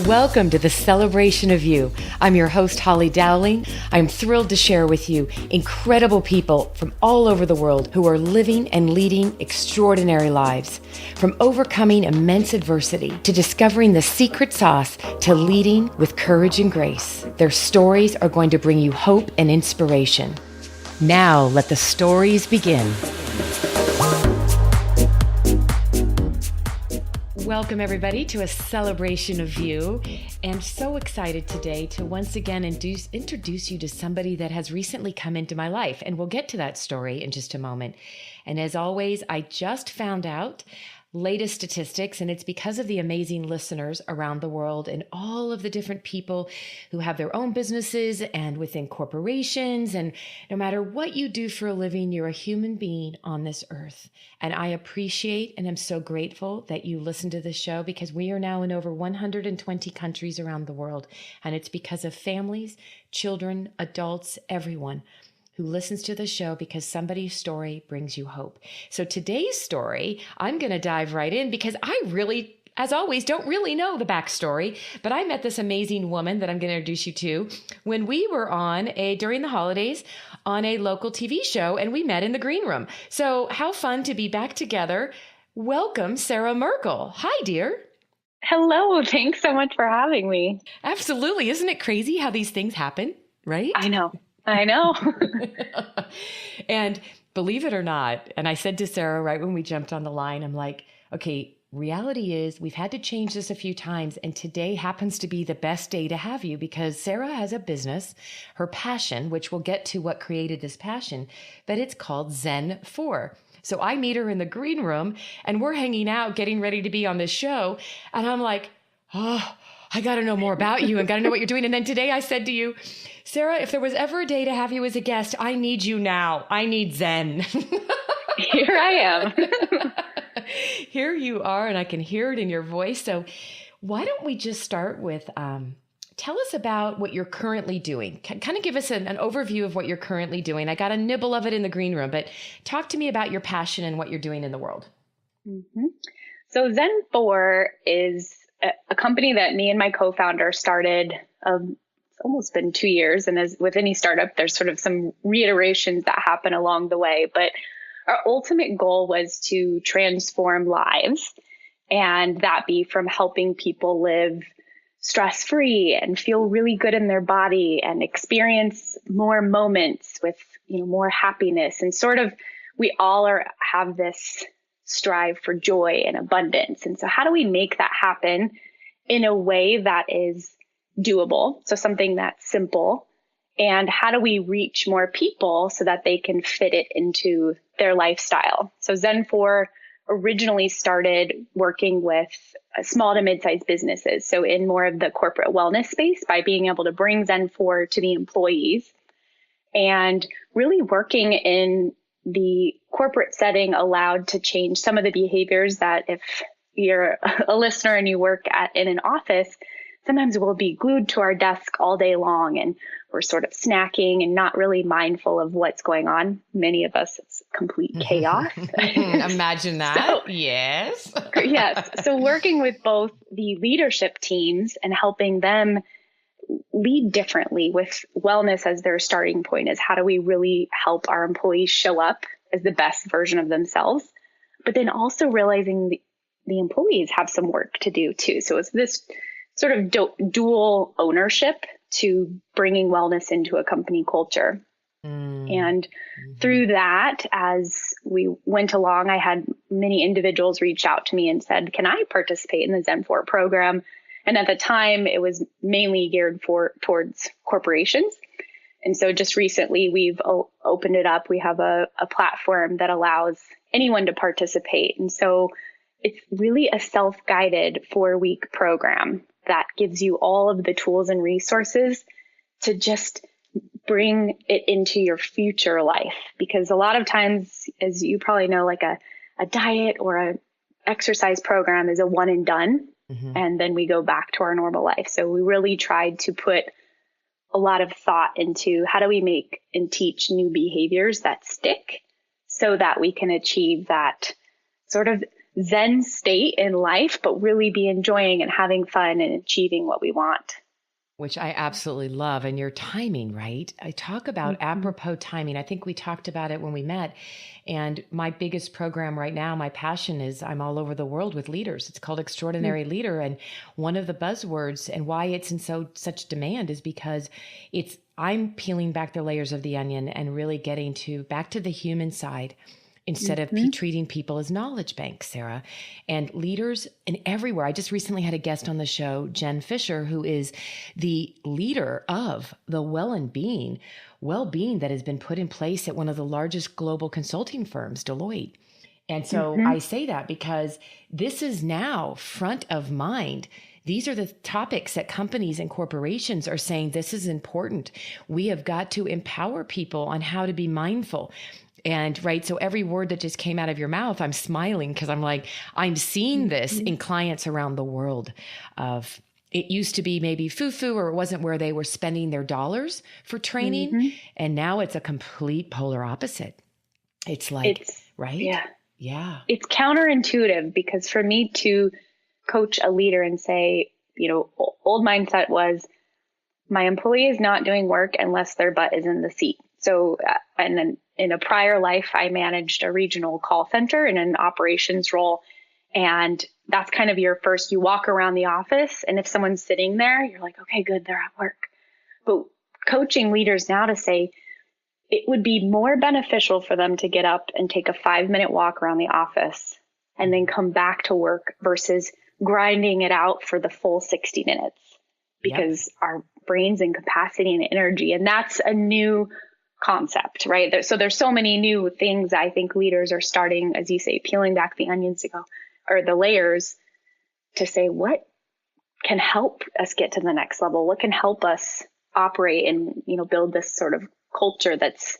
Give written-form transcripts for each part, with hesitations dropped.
Welcome to the Celebration of You. I'm your host, Holly Dowling. I'm thrilled to share with you incredible people from all over the world who are living and leading extraordinary lives. From overcoming immense adversity to discovering the secret sauce to leading with courage and grace. Their stories are going to bring you hope and inspiration. Now, let the stories begin. Welcome, everybody, to a celebration of you. And so excited today to once again introduce you to somebody that has recently come into my life. And we'll get to that story in just a moment. And as always, I just found out latest statistics, and it's because of the amazing listeners around the world and all of the different people who have their own businesses and within corporations. And no matter what you do for a living, you're a human being on this earth. And I appreciate and am so grateful that you listen to this show, because we are now in over 120 countries around the world. And it's because of families, children, adults, everyone who listens to the show, because somebody's story brings you hope. So today's story, I'm going to dive right in, because I really, as always, don't really know the backstory, but I met this amazing woman that I'm going to introduce you to when we were during the holidays on a local TV show, and we met in the green room. So how fun to be back together. Welcome, Sarah Merkle. Hi, dear. Hello. Thanks so much for having me. Absolutely. Isn't it crazy how these things happen, right? I know. And believe it or not, and I said to Sarah right when we jumped on the line, I'm like, okay, reality is we've had to change this a few times, and today happens to be the best day to have you, because Sarah has a business, her passion, which we'll get to what created this passion, but it's called Zen 4. So I meet her in the green room and we're hanging out, getting ready to be on this show. And I'm like, oh, I got to know more about you and got to know what you're doing. And then today I said to you, Sarah, if there was ever a day to have you as a guest, I need you now. I need Zen. Here I am. Here you are, and I can hear it in your voice. So why don't we just start with, tell us about what you're currently doing. Kind of give us an overview of what you're currently doing. I got a nibble of it in the green room, but talk to me about your passion and what you're doing in the world. Mm-hmm. So Zen 4 is a company that me and my co-founder started. It's almost been 2 years. And as with any startup, there's sort of some reiterations that happen along the way. But our ultimate goal was to transform lives, and that be from helping people live stress-free and feel really good in their body and experience more moments with, more happiness. And sort of, we all have this strive for joy and abundance. And so how do we make that happen in a way that is doable? So something that's simple. And how do we reach more people so that they can fit it into their lifestyle? So Zen 4 originally started working with small to mid-sized businesses. So in more of the corporate wellness space, by being able to bring Zen 4 to the employees, and really working in the corporate setting allowed to change some of the behaviors that, if you're a listener and you work in an office, sometimes we'll be glued to our desk all day long and we're sort of snacking and not really mindful of what's going on. Many of us, it's complete chaos. Imagine that. So, yes. Yes. So working with both the leadership teams and helping them lead differently with wellness as their starting point is how do we really help our employees show up as the best version of themselves, but then also realizing the employees have some work to do too. So it's this sort of dual ownership to bringing wellness into a company culture. And through that, as we went along, I had many individuals reach out to me and said, can I participate in the Zen 4 program? And at the time, it was mainly geared towards corporations. And so just recently, we've opened it up. We have a platform that allows anyone to participate. And so it's really a self-guided 4-week program that gives you all of the tools and resources to just bring it into your future life. Because a lot of times, as you probably know, like a diet or an exercise program is a one and done. And then we go back to our normal life. So we really tried to put a lot of thought into how do we make and teach new behaviors that stick so that we can achieve that sort of Zen state in life, but really be enjoying and having fun and achieving what we want. Which I absolutely love. And your timing, right? I talk about apropos timing. I think we talked about it when we met. And my biggest program right now, my passion is I'm all over the world with leaders. It's called Extraordinary Leader. And one of the buzzwords and why it's in such demand is because I'm peeling back the layers of the onion and really getting back to the human side instead of treating people as knowledge banks, Sarah. And leaders and everywhere. I just recently had a guest on the show, Jen Fisher, who is the leader of the well-being that has been put in place at one of the largest global consulting firms, Deloitte. And so I say that because this is now front of mind. These are the topics that companies and corporations are saying this is important. We have got to empower people on how to be mindful. And right, so every word that just came out of your mouth, I'm smiling because I'm like, I'm seeing this in clients around the world of it used to be maybe foo-foo or it wasn't where they were spending their dollars for training. And now it's a complete polar opposite. It's like, right? Yeah. Yeah. It's counterintuitive because for me to coach a leader and say, old mindset was my employee is not doing work unless their butt is in the seat. So, and then in a prior life, I managed a regional call center in an operations role. And that's kind of you walk around the office. And if someone's sitting there, you're like, okay, good, they're at work. But coaching leaders now to say it would be more beneficial for them to get up and take a 5-minute walk around the office and then come back to work versus grinding it out for the full 60 minutes because our brains and capacity and energy. And that's a new concept, right? So there's so many new things I think leaders are starting, as you say, peeling back the onions or the layers to say, what can help us get to the next level? What can help us operate and, build this sort of culture that's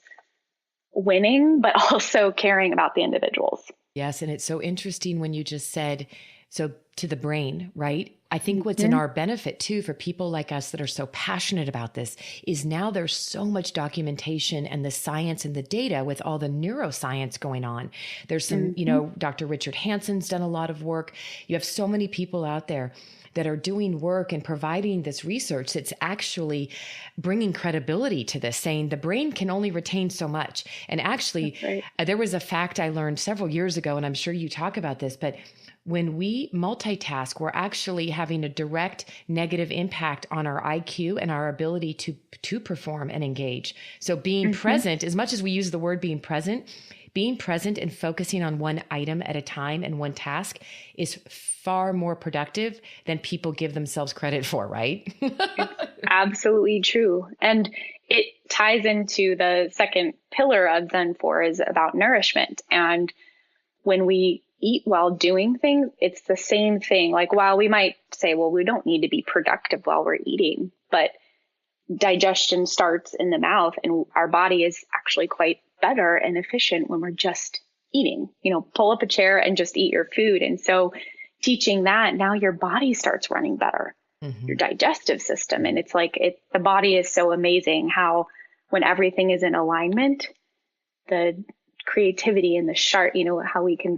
winning, but also caring about the individuals. Yes. And it's so interesting when you just said, so to the brain, right? I think what's in our benefit too, for people like us that are so passionate about this is now there's so much documentation and the science and the data with all the neuroscience going on. There's some, Dr. Richard Hanson's done a lot of work. You have so many people out there that are doing work and providing this research that's actually bringing credibility to this, saying the brain can only retain so much. And actually, there was a fact I learned several years ago, and I'm sure you talk about this, but when we multitask, we're actually having a direct negative impact on our IQ and our ability to perform and engage. So being present, as much as we use the word being present and focusing on one item at a time and one task is far more productive than people give themselves credit for, right? It's absolutely true. And it ties into the second pillar of Zen 4 is about nourishment. And when we eat while doing things, it's the same thing. Like, while we might say, well, we don't need to be productive while we're eating, but digestion starts in the mouth and our body is actually quite better and efficient when we're just eating. Pull up a chair and just eat your food. And so teaching that, now your body starts running better, your digestive system. And it's like the body is so amazing how when everything is in alignment, the creativity and the sharp, how we can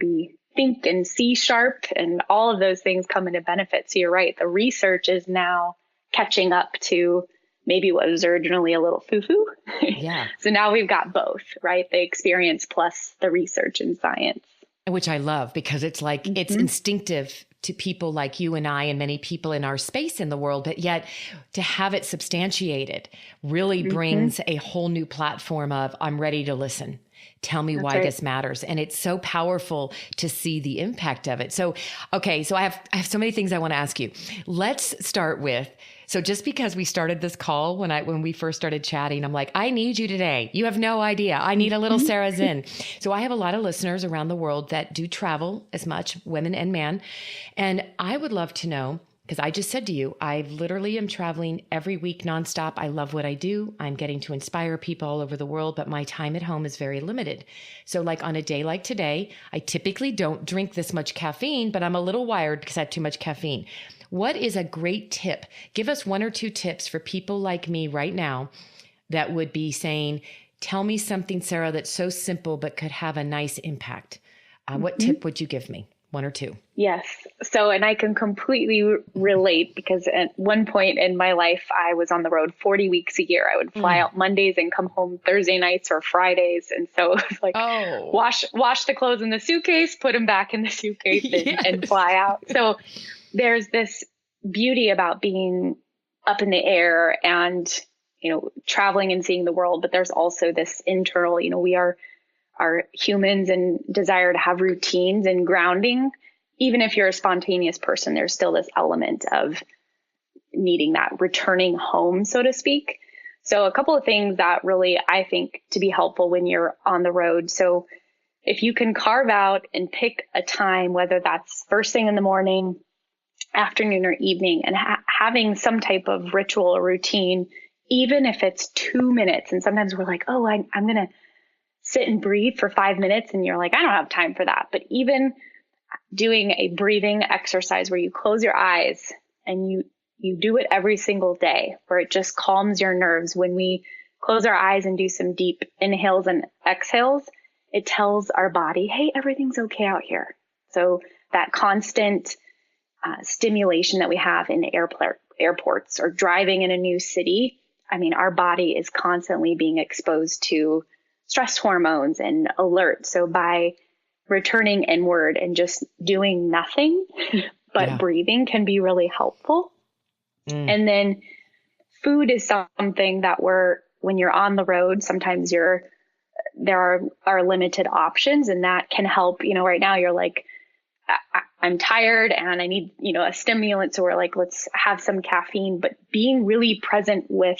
think and see sharp and all of those things come into benefit. So you're right. The research is now catching up to maybe what was originally a little foo-foo. Yeah. So now we've got both, right? The experience plus the research and science. Which I love because it's like, it's instinctive to people like you and I and many people in our space in the world, but yet to have it substantiated really brings a whole new platform of I'm ready to listen. Tell me why this matters. And it's so powerful to see the impact of it. So, okay. So I have so many things I want to ask you. Let's start with, so just because we started this call when we first started chatting, I'm like, I need you today. You have no idea. I need a little Sarah Zen. So I have a lot of listeners around the world that do travel as much, women and men. And I would love to know, because I just said to you, I literally am traveling every week nonstop. I love what I do. I'm getting to inspire people all over the world, but my time at home is very limited. So like on a day like today, I typically don't drink this much caffeine, but I'm a little wired because I had too much caffeine. What is a great tip? Give us 1 or 2 tips for people like me right now that would be saying, tell me something, Sarah, that's so simple but could have a nice impact. What tip would you give me? One or two? Yes. So, and I can completely relate because at one point in my life, I was on the road 40 weeks a year. I would fly out Mondays and come home Thursday nights or Fridays. And so it was like, wash the clothes in the suitcase, put them back in the suitcase and fly out. So there's this beauty about being up in the air and, traveling and seeing the world. But there's also this internal, we are humans and desire to have routines and grounding. Even if you're a spontaneous person, there's still this element of needing that returning home, so to speak. So a couple of things that really I think to be helpful when you're on the road. So if you can carve out and pick a time, whether that's first thing in the morning, afternoon, or evening, and having some type of ritual or routine, even if it's 2 minutes. And sometimes we're like, oh, I'm going to sit and breathe for 5 minutes. And you're like, I don't have time for that. But even doing a breathing exercise where you close your eyes and you do it every single day, where it just calms your nerves. When we close our eyes and do some deep inhales and exhales, it tells our body, hey, everything's okay out here. So that constant stimulation that we have in airports or driving in a new city, our body is constantly being exposed to stress hormones and alert. So by returning inward and just doing nothing but breathing can be really helpful. And then food is something that when you're on the road, sometimes there are limited options, and that can help. Right now you're like, I'm tired and I need, a stimulant. So we're like, let's have some caffeine, but being really present with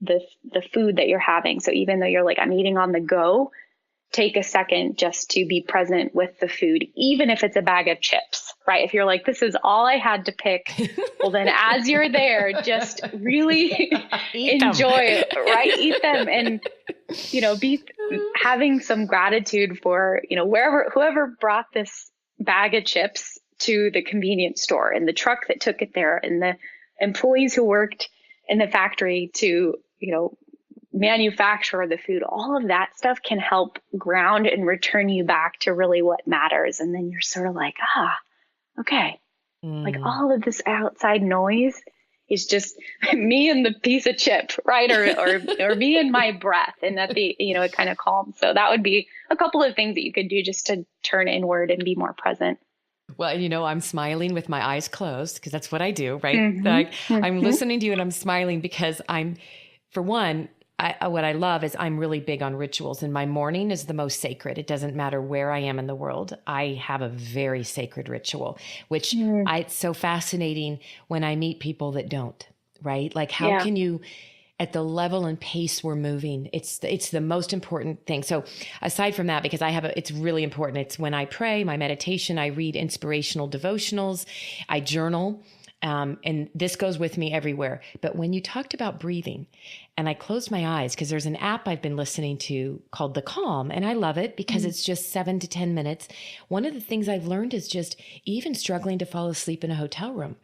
the food that you're having. So even though you're like, I'm eating on the go, take a second just to be present with the food, even if it's a bag of chips, right? If you're like, this is all I had to pick, well, then as you're there, just really enjoy it, right? Eat them and, be having some gratitude for, whoever brought this bag of chips to the convenience store and the truck that took it there and the employees who worked in the factory to, manufacture the food. All of that stuff can help ground and return you back to really what matters. And then you're sort of like, okay. Like all of this outside noise is just me and the piece of chip, right? Or me and my breath. And that it kind of calms. So that would be a couple of things that you could do just to turn inward and be more present. Well, I'm smiling with my eyes closed because that's what I do, right? Like I'm listening to you and I'm smiling because for one, what I love is I'm really big on rituals, and my morning is the most sacred. It doesn't matter where I am in the world. I have a very sacred ritual, which it's so fascinating when I meet people that don't, right? Like how can you, at the level and pace we're moving, it's the most important thing. So aside from that, because it's really important. It's when I pray, my meditation, I read inspirational devotionals, I journal. And this goes with me everywhere. But when you talked about breathing and I closed my eyes, because there's an app I've been listening to called The Calm, and I love it because it's just 7 to 10 minutes. One of the things I've learned is just even struggling to fall asleep in a hotel room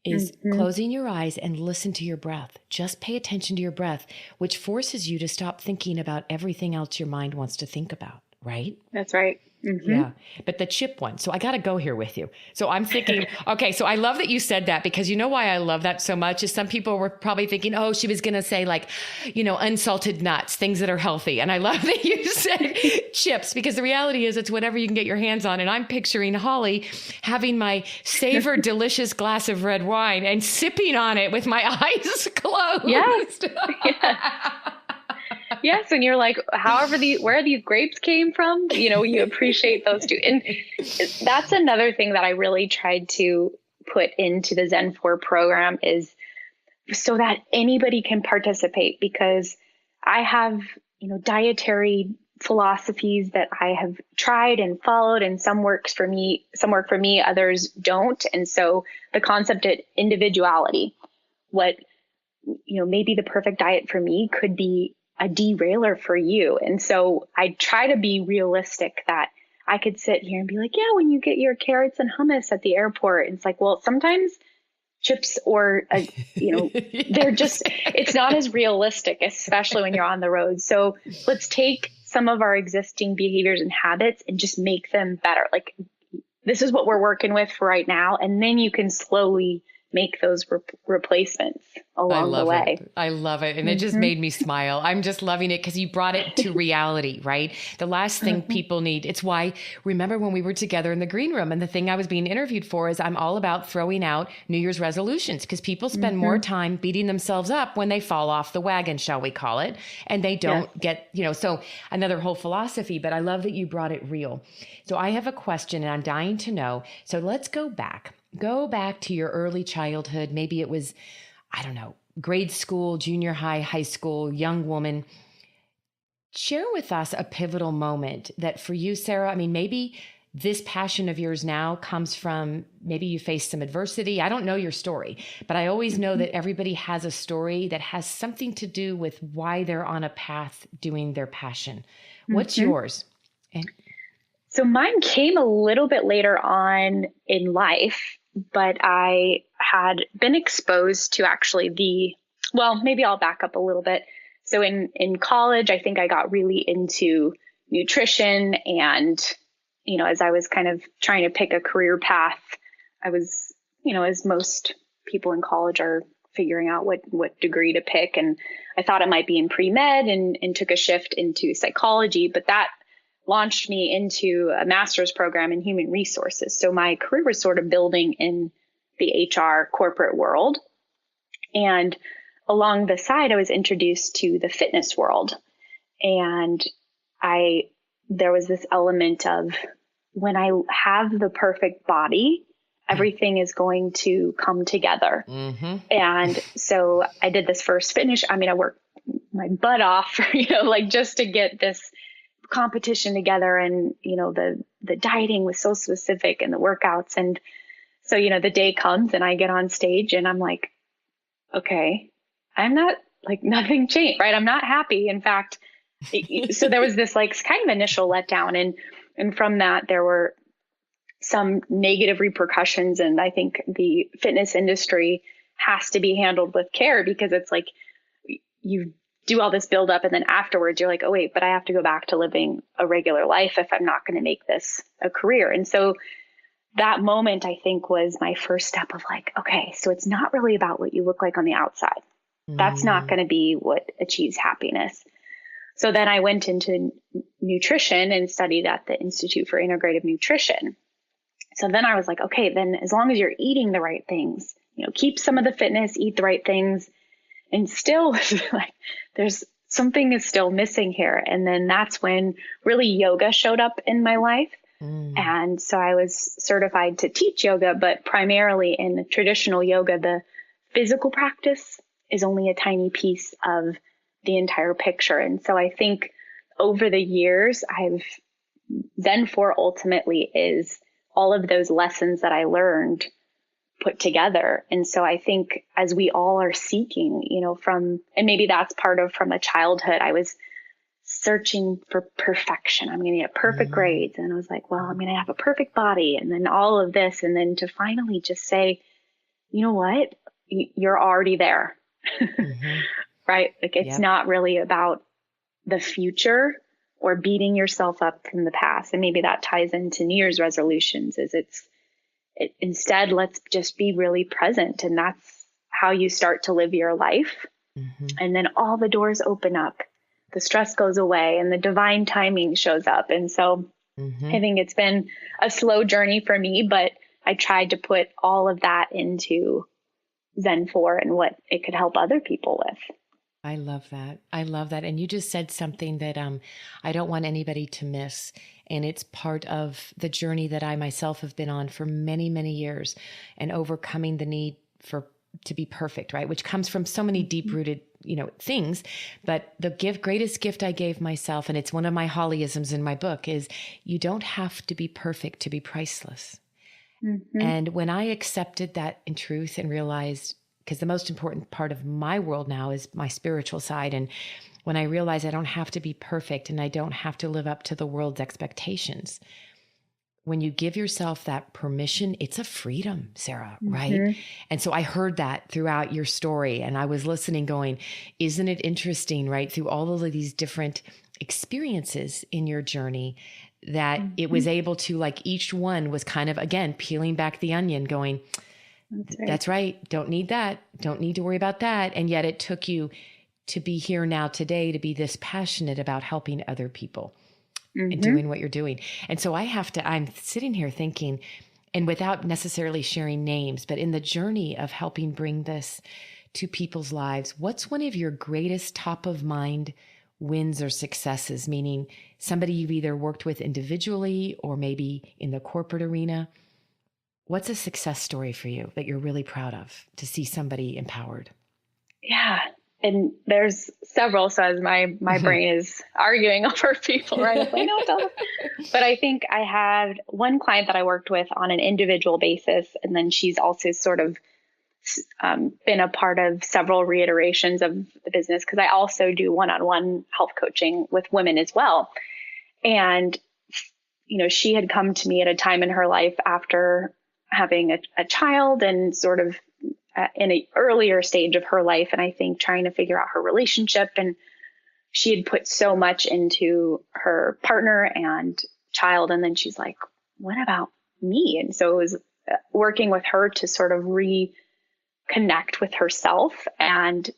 is closing your eyes and listen to your breath. Just pay attention to your breath, which forces you to stop thinking about everything else your mind wants to think about, right? That's right. Yeah. But the chip one. So I got to go here with you. So I'm thinking, okay, so I love that you said that, because you know why I love that so much is some people were probably thinking, oh, she was going to say like, unsalted nuts, things that are healthy. And I love that you said chips, because the reality is it's whatever you can get your hands on. And I'm picturing Holly having my savored, delicious glass of red wine and sipping on it with my eyes closed. Yes. Yes. And you're like, where these grapes came from, you appreciate those too. And that's another thing that I really tried to put into the Zen 4 program is so that anybody can participate, because I have, dietary philosophies that I have tried and followed, and some work for me, others don't. And so the concept of individuality, maybe the perfect diet for me could be a derailer for you. And so I try to be realistic that I could sit here and be like, yeah, when you get your carrots and hummus at the airport, it's like, well, sometimes chips or, they're just, it's not as realistic, especially when you're on the road. So let's take some of our existing behaviors and habits and just make them better. Like, this is what we're working with for right now. And then you can slowly make those replacements along the way. I love it. And it just made me smile. I'm just loving it because you brought it to reality, right? The last thing people need. It's why, remember when we were together in the green room, and the thing I was being interviewed for is I'm all about throwing out New Year's resolutions, because people spend more time beating themselves up when they fall off the wagon, shall we call it, and they don't get, so another whole philosophy, but I love that you brought it real. So I have a question and I'm dying to know. So let's go back. Go back to your early childhood. Maybe it was, I don't know, grade school, junior high, high school, young woman. Share with us a pivotal moment that for you, Sarah, I mean, maybe this passion of yours now comes from, maybe you faced some adversity. I don't know your story, but I always know that everybody has a story that has something to do with why they're on a path doing their passion. What's yours? So mine came a little bit later on in life, but I had been exposed to actually maybe I'll back up a little bit. So in college, I think I got really into nutrition, and, as I was kind of trying to pick a career path, I was, as most people in college are figuring out what degree to pick. And I thought it might be in pre-med and took a shift into psychology, but that launched me into a master's program in human resources. So my career was sort of building in the HR corporate world. And along the side, I was introduced to the fitness world. And there was this element of, when I have the perfect body, everything is going to come together. And so I did this first fitness. I mean, I worked my butt off, just to get this competition together, and the dieting was so specific, and the workouts. And so the day comes and I get on stage and I'm like, okay, I'm not, like, nothing changed, right? I'm not happy. In fact, so there was this kind of initial letdown, and from that there were some negative repercussions. And I think the fitness industry has to be handled with care, because it's like you do all this build up, and then afterwards you're like, oh wait, but I have to go back to living a regular life if I'm not going to make this a career. And so that moment, I think, was my first step of like, okay, so it's not really about what you look like on the outside. That's not going to be what achieves happiness. So then I went into nutrition and studied at the Institute for Integrative Nutrition. So then I was like, okay, then as long as you're eating the right things, keep some of the fitness, eat the right things, and still like there's something is still missing here. And then that's when really yoga showed up in my life. And so I was certified to teach yoga, but primarily in traditional yoga, the physical practice is only a tiny piece of the entire picture. And so I think over the years, Zen4 ultimately is all of those lessons that I learned put together. And so I think as we all are seeking, and maybe that's from a childhood, I was searching for perfection. I'm going to get perfect grades. And I was like, well, I'm going to have a perfect body, and then all of this. And then to finally just say, you know what, you're already there, right? Like, it's not really about the future or beating yourself up from the past. And maybe that ties into New Year's resolutions, instead, let's just be really present. And that's how you start to live your life. And then all the doors open up, the stress goes away, and the divine timing shows up. And so I think it's been a slow journey for me, but I tried to put all of that into Zen4 and what it could help other people with. I love that. I love that. And you just said something that I don't want anybody to miss. And it's part of the journey that I myself have been on for many, many years, and overcoming the need to be perfect, right? Which comes from so many deep-rooted, things. But the greatest gift I gave myself, and it's one of my Hollyisms in my book, is you don't have to be perfect to be priceless. And when I accepted that in truth and realized, because the most important part of my world now is my spiritual side. And when I realized I don't have to be perfect and I don't have to live up to the world's expectations, when you give yourself that permission, it's a freedom, Sarah, right? And so I heard that throughout your story, and I was listening going, isn't it interesting, right? Through all of these different experiences in your journey that it was able to, like, each one was kind of, again, peeling back the onion going, that's right. Don't need that. Don't need to worry about that. And yet it took you to be here now today, to be this passionate about helping other people and doing what you're doing. And so I'm sitting here thinking, and without necessarily sharing names, but in the journey of helping bring this to people's lives, what's one of your greatest top of mind wins or successes? Meaning somebody you've either worked with individually or maybe in the corporate arena. What's a success story for you that you're really proud of to see somebody empowered? Yeah. And there's several. So as my brain is arguing over people, right? It's like, no, don't. But I think I had one client that I worked with on an individual basis. And then she's also sort of been a part of several reiterations of the business, because I also do one-on-one health coaching with women as well. And, she had come to me at a time in her life after having a child and sort of in an earlier stage of her life. And I think trying to figure out her relationship, and she had put so much into her partner and child. And then she's like, what about me? And so it was working with her to sort of reconnect with herself. And,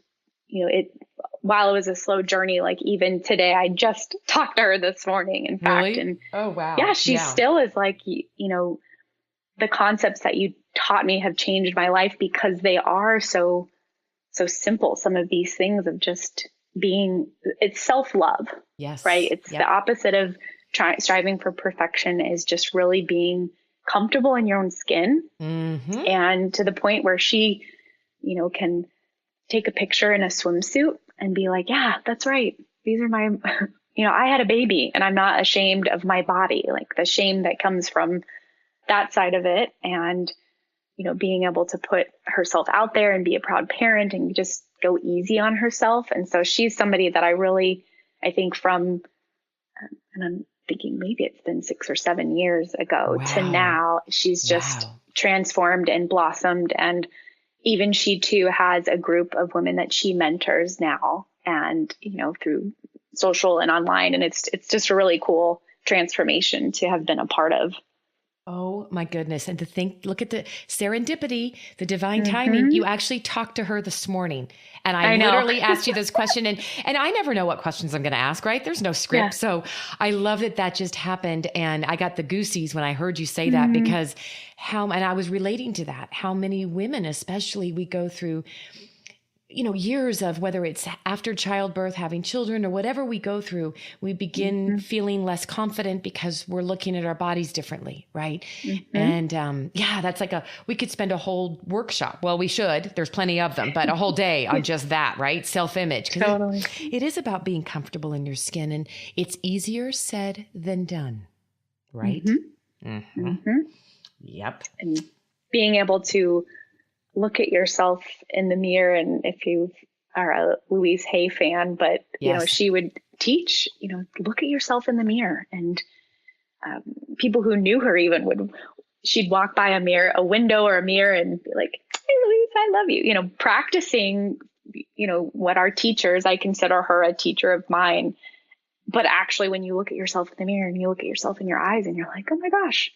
while it was a slow journey, like even today, I just talked to her this morning, in fact. Really? And oh, wow. Yeah, she still is like, the concepts that you taught me have changed my life, because they are so simple. Some of these things of just it's self-love. Yes. Right. It's the opposite of striving for perfection, is just really being comfortable in your own skin. And to the point where she, can take a picture in a swimsuit and be like, yeah, that's right. These are my, I had a baby and I'm not ashamed of my body, like the shame that comes from that side of it. And, being able to put herself out there and be a proud parent and just go easy on herself. And so she's somebody that I think from, and I'm thinking maybe it's been 6 or 7 years ago to now, she's just transformed and blossomed. And even she too has a group of women that she mentors now, and, through social and online. And it's just a really cool transformation to have been a part of. Oh my goodness. And to think, look at the serendipity, the divine timing. You actually talked to her this morning, and I literally asked you this question, and I never know what questions I'm going to ask, right? There's no script. Yeah. So I love that just happened. And I got the goosies when I heard you say that, because and I was relating to that, how many women, especially, we go through, years of, whether it's after childbirth, having children, or whatever we go through, we begin feeling less confident because we're looking at our bodies differently. Right. And, that's like we could spend a whole workshop. Well, we should, there's plenty of them, but a whole day on just that, right? Self-image. Totally. It is about being comfortable in your skin, and it's easier said than done. Right. Yep. And being able to look at yourself in the mirror. And if you are a Louise Hay fan, but she would teach, look at yourself in the mirror. And people who knew her she'd walk by a window or a mirror and be like, hey, Louise, I love you, practicing, what our teachers, I consider her a teacher of mine. But actually, when you look at yourself in the mirror and you look at yourself in your eyes and you're like, oh my gosh,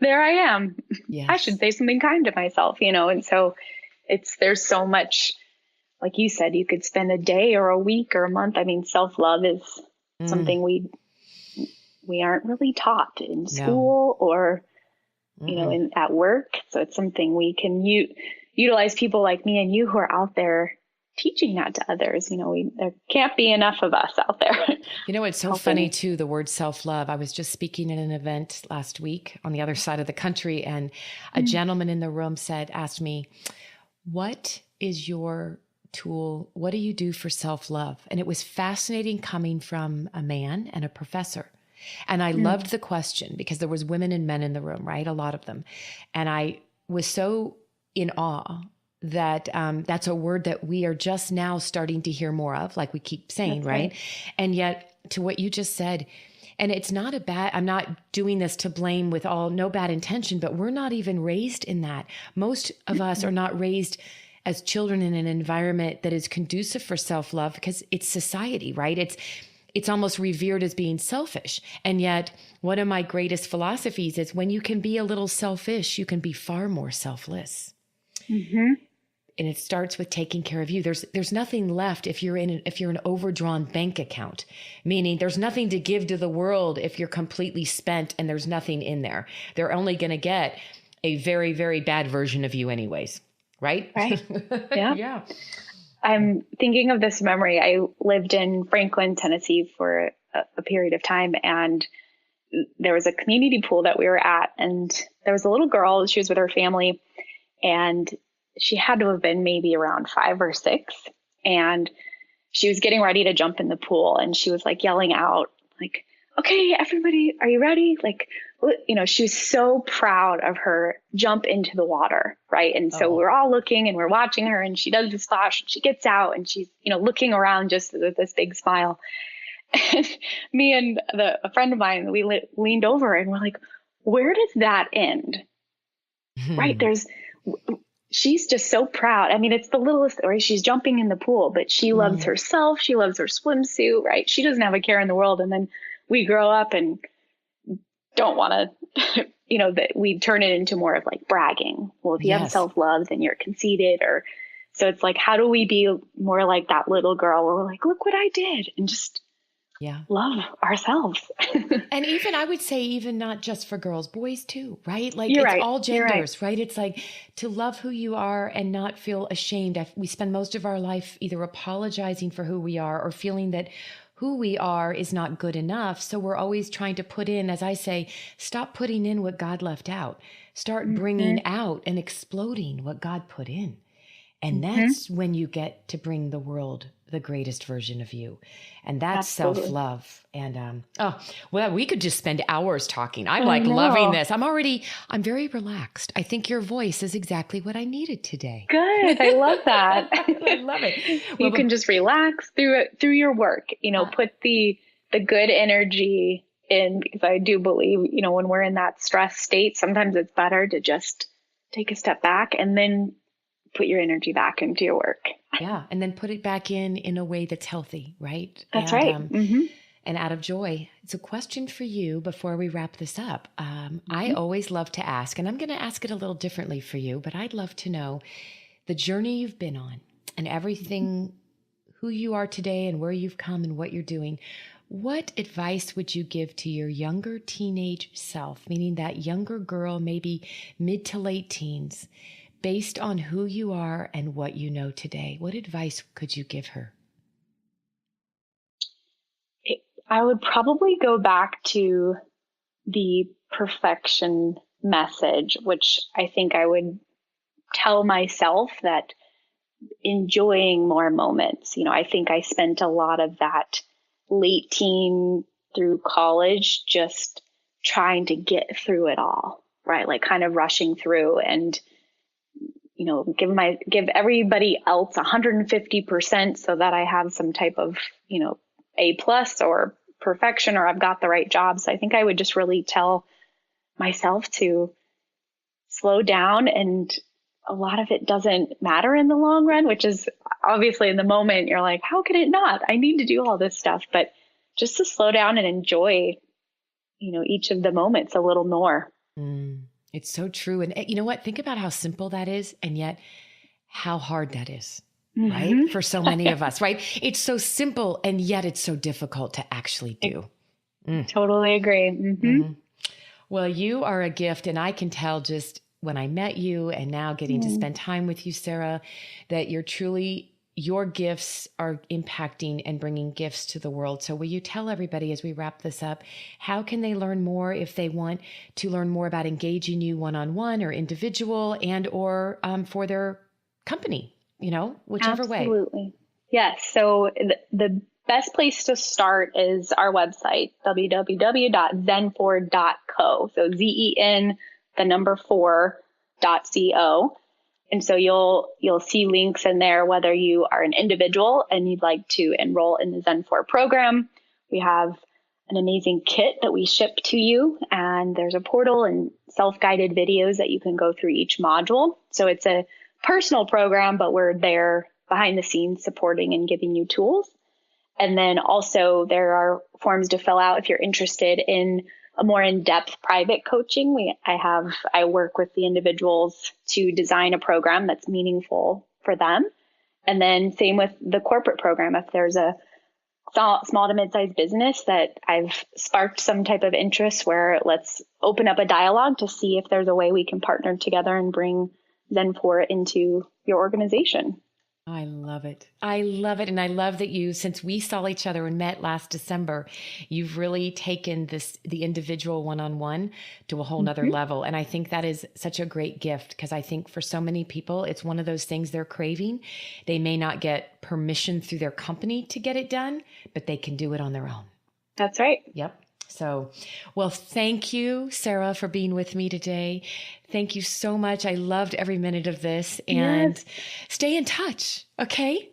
there I am. Yes. I should say something kind to myself, and so there's so much, like you said, you could spend a day or a week or a month. I mean, self-love is something we aren't really taught in school or, at work. So it's something we can utilize, people like me and you who are out there teaching that to others. There can't be enough of us out there. It's so funny too, the word self-love. I was just speaking at an event last week on the other side of the country, and a gentleman in the room asked me, what is your tool? What do you do for self-love? And it was fascinating coming from a man and a professor. And I loved the question, because there was women and men in the room, right? A lot of them. And I was so in awe that that's a word that we are just now starting to hear more of, like we keep saying, right? And yet, to what you just said, and it's not I'm not doing this to blame with no bad intention, but we're not even raised in that. Most of us are not raised as children in an environment that is conducive for self-love, because it's society, right? it's almost revered as being selfish. And yet one of my greatest philosophies is when you can be a little selfish, you can be far more selfless. Mm-hmm. And it starts with taking care of you. There's nothing left if you're an overdrawn bank account, meaning there's nothing to give to the world if you're completely spent and there's nothing in there. They're only going to get a very, very bad version of you anyways. Right? Right. Yeah. Yeah. I'm thinking of this memory. I lived in Franklin, Tennessee for a period of time, and there was a community pool that we were at, and there was a little girl. She was with her family, and she had to have been maybe around 5 or 6. And she was getting ready to jump in the pool, and she was like yelling out, like, okay, everybody, are you ready? Like, she was so proud of her jump into the water. Right. And so we're all looking and we're watching her, and she does the splash, and she gets out, and she's, looking around just with this big smile. And me and a friend of mine, we leaned over and we're like, where does that end? Right. She's just so proud. I mean, it's the littlest, or she's jumping in the pool, but she loves herself. She loves her swimsuit, right? She doesn't have a care in the world. And then we grow up and don't want to, that we turn it into more of like bragging. Well, if you have self-love, then you're conceited. Or so it's like, how do we be more like that little girl where we're like, look what I did, and just love ourselves. And even, I would say, even not just for girls, boys too, right? Like You're it's right. all genders, right? It's like to love who you are and not feel ashamed. We spend most of our life either apologizing for who we are or feeling that who we are is not good enough. So we're always trying to put in, as I say, stop putting in what God left out. Start bringing out and exploding what God put in. And that's when you get to bring the world the greatest version of you. And that's self-love. And, we could just spend hours talking. I'm like loving this. I'm very relaxed. I think your voice is exactly what I needed today. Good. I love that. I love it. You can just relax through your work, put the good energy in, because I do believe, when we're in that stress state, sometimes it's better to just take a step back and then put your energy back into your work. Yeah. And then put it back in a way that's healthy, right? That's right. And out of joy. It's a question for you before we wrap this up. I always love to ask, and I'm going to ask it a little differently for you, but I'd love to know the journey you've been on and everything, who you are today and where you've come and what you're doing. What advice would you give to your younger teenage self, meaning that younger girl, maybe mid to late teens, based on who you are and what you know today? What advice could you give her? I would probably go back to the perfection message, which I think I would tell myself that enjoying more moments. I think I spent a lot of that late teen through college just trying to get through it all, right? Like kind of rushing through and give everybody else 150% so that I have some type of, A+ or perfection, or I've got the right job. So I think I would just really tell myself to slow down, and a lot of it doesn't matter in the long run, which is obviously in the moment you're like, how could it not? I need to do all this stuff, but just to slow down and enjoy, each of the moments a little more. It's so true. And you know what? Think about how simple that is, and yet how hard that is, right? For so many of us, right? It's so simple, and yet it's so difficult to actually do. Totally agree. Well, you are a gift, and I can tell just when I met you and now getting to spend time with you, Sarah, that your gifts are impacting and bringing gifts to the world. So will you tell everybody as we wrap this up, how can they learn more if they want to learn more about engaging you one-on-one or individual or for their company, whichever way? Absolutely. Yes. So the best place to start is our website, www.zen4.co. So ZEN, the number 4.co. And so you'll see links in there, whether you are an individual and you'd like to enroll in the Zen 4 program. We have an amazing kit that we ship to you, and there's a portal and self-guided videos that you can go through each module. So it's a personal program, but we're there behind the scenes supporting and giving you tools. And then also there are forms to fill out if you're interested in a more in-depth private coaching. I work with the individuals to design a program that's meaningful for them. And then same with the corporate program. If there's a small to mid-sized business that I've sparked some type of interest, where let's open up a dialogue to see if there's a way we can partner together and bring Zen4 into your organization. I love it. I love it. And I love that you, since we saw each other and met last December, you've really taken the individual one-on-one to a whole nother level. And I think that is such a great gift, because I think for so many people, it's one of those things they're craving. They may not get permission through their company to get it done, but they can do it on their own. That's right. Yep. So, well, thank you, Sarah, for being with me today. Thank you so much. I loved every minute of this, and stay in touch. Okay.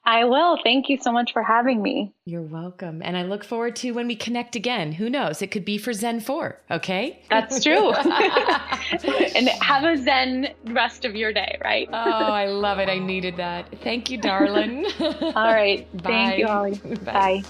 I will. Thank you so much for having me. You're welcome. And I look forward to when we connect again. Who knows? It could be for Zen4. Okay. That's true. And have a Zen rest of your day, right? Oh, I love it. I needed that. Thank you, darling. All right. Bye. Thank you, Holly. Bye.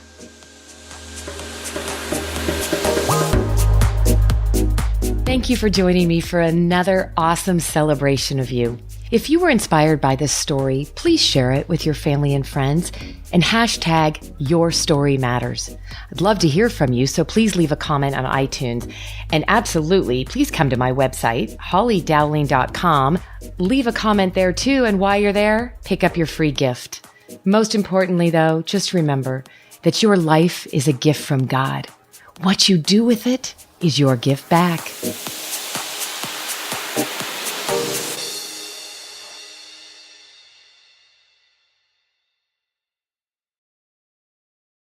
Thank you for joining me for another awesome celebration of you. If you were inspired by this story, please share it with your family and friends and hashtag Your Story Matters. I'd love to hear from you, so please leave a comment on iTunes. And absolutely, please come to my website, hollydowling.com. Leave a comment there too, and while you're there, pick up your free gift. Most importantly though, just remember that your life is a gift from God. What you do with it is your gift back.